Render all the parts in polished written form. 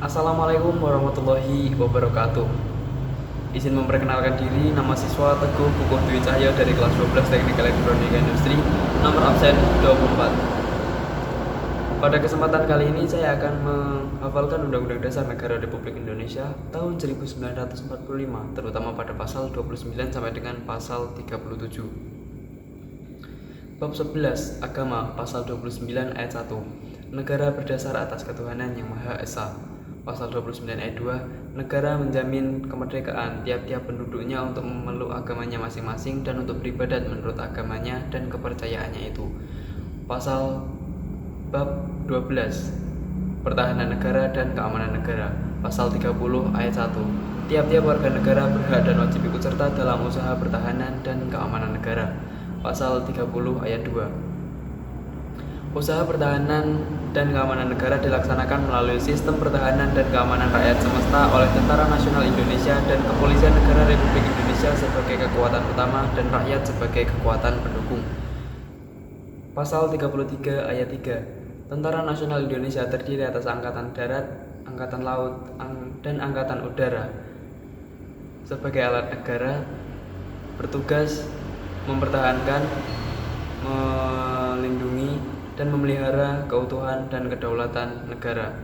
Assalamualaikum warahmatullahi wabarakatuh. Izin memperkenalkan diri, nama siswa Teguh Pukuh Dwi Cahyo dari kelas 12 Teknik Elektronika Industri, nomor absen 24. Pada kesempatan kali ini saya akan menghafalkan Undang-Undang Dasar Negara Republik Indonesia tahun 1945, terutama pada pasal 29 sampai dengan pasal 37. Bab 11 Agama, pasal 29 ayat 1. Negara berdasar atas ketuhanan yang Maha Esa. Pasal 29 ayat 2, negara menjamin kemerdekaan tiap-tiap penduduknya untuk memeluk agamanya masing-masing dan untuk beribadat menurut agamanya dan kepercayaannya itu. Bab 12, pertahanan negara dan keamanan negara. Pasal 30 ayat 1, tiap-tiap warga negara berhak dan wajib ikut serta dalam usaha pertahanan dan keamanan negara. Pasal 30 ayat 2, usaha pertahanan dan keamanan negara dilaksanakan melalui sistem pertahanan dan keamanan rakyat semesta oleh Tentara Nasional Indonesia dan Kepolisian Negara Republik Indonesia sebagai kekuatan utama dan rakyat sebagai kekuatan pendukung. Pasal 33 ayat 3, Tentara Nasional Indonesia terdiri atas Angkatan Darat, Angkatan Laut, dan Angkatan Udara. Sebagai alat negara, bertugas mempertahankan, melindungi, dan memelihara keutuhan dan kedaulatan negara.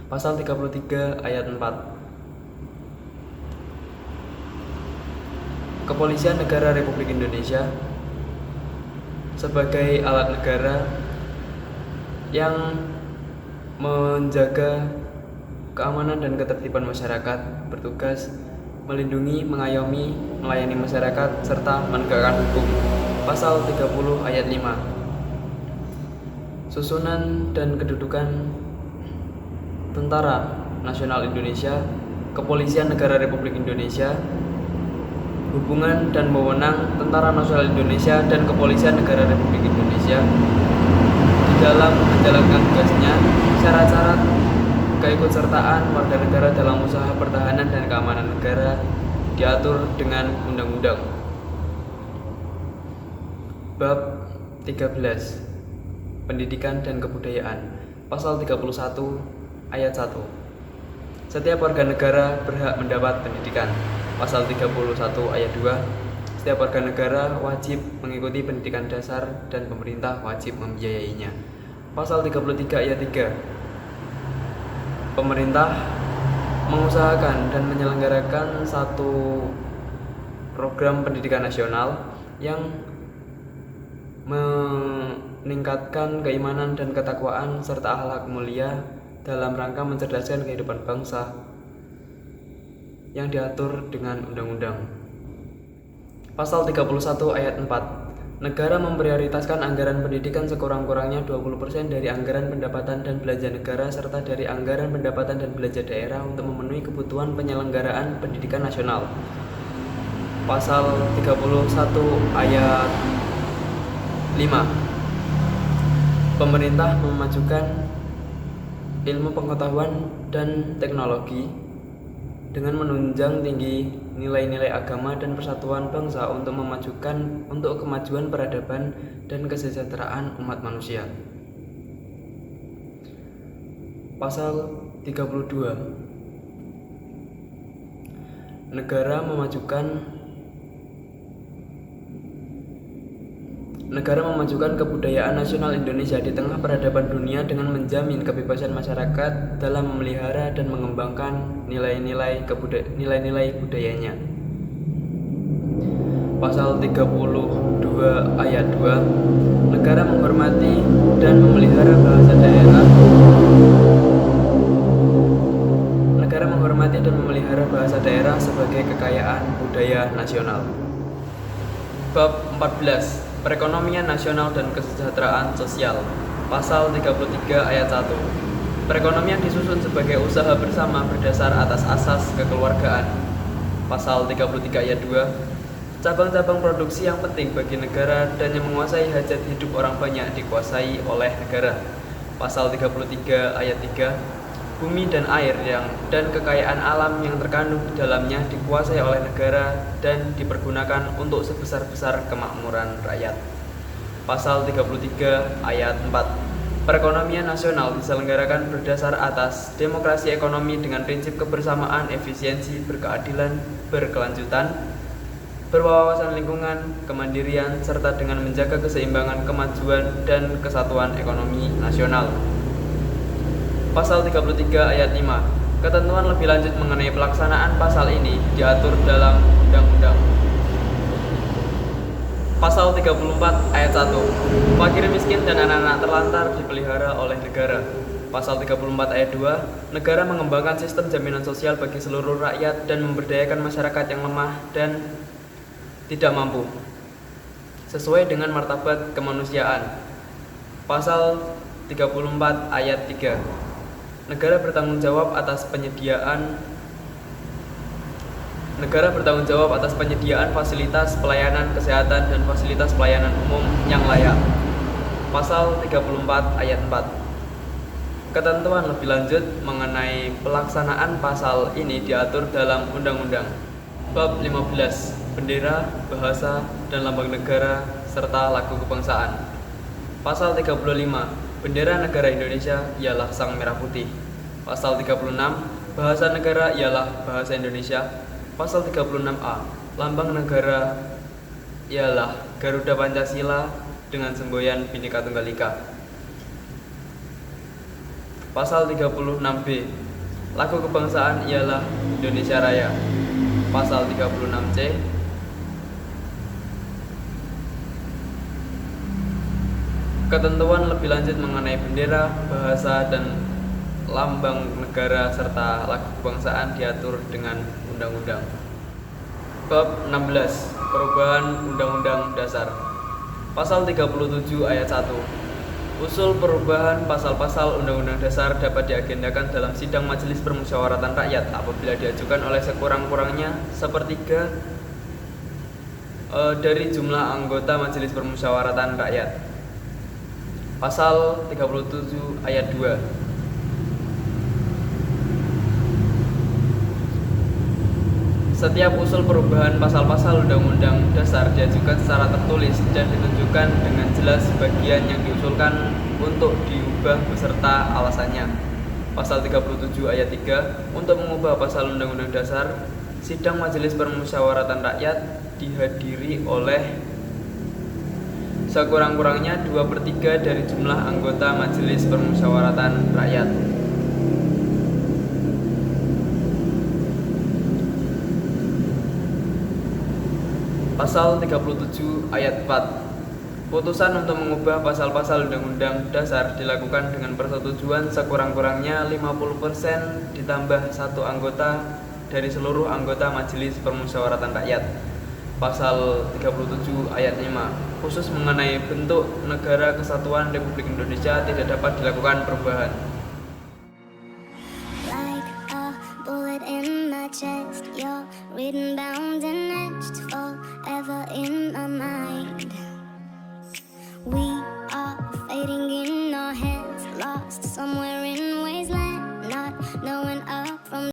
Pasal 33 ayat 4, Kepolisian Negara Republik Indonesia sebagai alat negara yang menjaga keamanan dan ketertiban masyarakat, bertugas melindungi, mengayomi, melayani masyarakat, serta menegakkan hukum. Pasal 30 ayat 5, susunan dan kedudukan Tentara Nasional Indonesia, Kepolisian Negara Republik Indonesia, hubungan dan wewenang Tentara Nasional Indonesia dan Kepolisian Negara Republik Indonesia di dalam menjalankan tugasnya, syarat-syarat keikutsertaan warga negara dalam usaha pertahanan dan keamanan negara diatur dengan undang-undang. Bab 13, Pendidikan dan Kebudayaan. Pasal 31 ayat 1, setiap warga negara berhak mendapat pendidikan. Pasal 31 ayat 2, setiap warga negara wajib mengikuti pendidikan dasar dan pemerintah wajib membiayainya. Pasal 33 ayat 3, pemerintah mengusahakan dan menyelenggarakan satu program pendidikan nasional yang meningkatkan keimanan dan ketakwaan serta akhlak mulia dalam rangka mencerdaskan kehidupan bangsa yang diatur dengan undang-undang. Pasal 31 ayat 4, negara memprioritaskan anggaran pendidikan sekurang-kurangnya 20% dari anggaran pendapatan dan belanja negara serta dari anggaran pendapatan dan belanja daerah untuk memenuhi kebutuhan penyelenggaraan pendidikan nasional. Pasal 31 ayat 5, pemerintah memajukan ilmu pengetahuan dan teknologi dengan menunjang tinggi nilai-nilai agama dan persatuan bangsa untuk kemajuan peradaban dan kesejahteraan umat manusia. Pasal 32, negara memajukan kebudayaan nasional Indonesia di tengah peradaban dunia dengan menjamin kebebasan masyarakat dalam memelihara dan mengembangkan nilai-nilai budayanya. Pasal 32 ayat 2, negara menghormati dan memelihara bahasa daerah sebagai kekayaan budaya nasional. Bab 14, Perekonomian Nasional dan Kesejahteraan Sosial. Pasal 33 ayat 1, perekonomian disusun sebagai usaha bersama berdasar atas asas kekeluargaan. Pasal 33 ayat 2, cabang-cabang produksi yang penting bagi negara dan yang menguasai hajat hidup orang banyak dikuasai oleh negara. Pasal 33 ayat 3, bumi dan air dan kekayaan alam yang terkandung di dalamnya dikuasai oleh negara dan dipergunakan untuk sebesar-besar kemakmuran rakyat. Pasal 33 ayat 4, Perekonomian nasional diselenggarakan berdasar atas demokrasi ekonomi dengan prinsip kebersamaan, efisiensi, berkeadilan, berkelanjutan, berwawasan lingkungan, kemandirian, serta dengan menjaga keseimbangan, kemajuan, dan kesatuan ekonomi nasional. Pasal 33 ayat 5. Ketentuan lebih lanjut mengenai pelaksanaan pasal ini diatur dalam Undang-Undang. Pasal 34 ayat 1. Fakir miskin dan anak-anak terlantar dipelihara oleh negara. Pasal 34 ayat 2. Negara mengembangkan sistem jaminan sosial bagi seluruh rakyat dan memberdayakan masyarakat yang lemah dan tidak mampu sesuai dengan martabat kemanusiaan. Pasal 34 ayat 3. Negara bertanggung jawab atas penyediaan fasilitas pelayanan kesehatan dan fasilitas pelayanan umum yang layak. Pasal 34 ayat 4. Ketentuan lebih lanjut mengenai pelaksanaan pasal ini diatur dalam Undang-Undang. Bab 15. Bendera, bahasa, dan lambang negara serta lagu kebangsaan. Pasal 35. Bendera negara Indonesia ialah sang merah putih. Pasal 36. Bahasa negara ialah bahasa Indonesia. Pasal 36A. Lambang negara ialah Garuda Pancasila dengan semboyan Bhinneka Tunggal Ika. Pasal 36B. Lagu kebangsaan ialah Indonesia Raya. Pasal 36C. Ketentuan lebih lanjut mengenai bendera, bahasa, dan lambang negara serta lagu kebangsaan diatur dengan undang-undang. Bab 16. Perubahan Undang-Undang Dasar. Pasal 37 ayat 1. Usul perubahan pasal-pasal Undang-Undang Dasar dapat diagendakan dalam sidang Majelis Permusyawaratan Rakyat apabila diajukan oleh sekurang-kurangnya sepertiga dari jumlah anggota Majelis Permusyawaratan Rakyat. Pasal 37 ayat 2. Setiap usul perubahan pasal-pasal Undang-Undang Dasar diajukan secara tertulis dan ditunjukkan dengan jelas bagian yang diusulkan untuk diubah beserta alasannya. Pasal 37 ayat 3. Untuk mengubah pasal Undang-Undang Dasar, sidang Majelis Permusyawaratan Rakyat dihadiri oleh sekurang-kurangnya 2/3 dari jumlah anggota Majelis Permusyawaratan Rakyat. Pasal 37 ayat 4. Putusan untuk mengubah pasal-pasal Undang-Undang Dasar dilakukan dengan persetujuan sekurang-kurangnya 50% ditambah 1 anggota dari seluruh anggota Majelis Permusyawaratan Rakyat. Pasal 37 ayat 5. Khusus mengenai bentuk Negara Kesatuan Republik Indonesia tidak dapat dilakukan perubahan.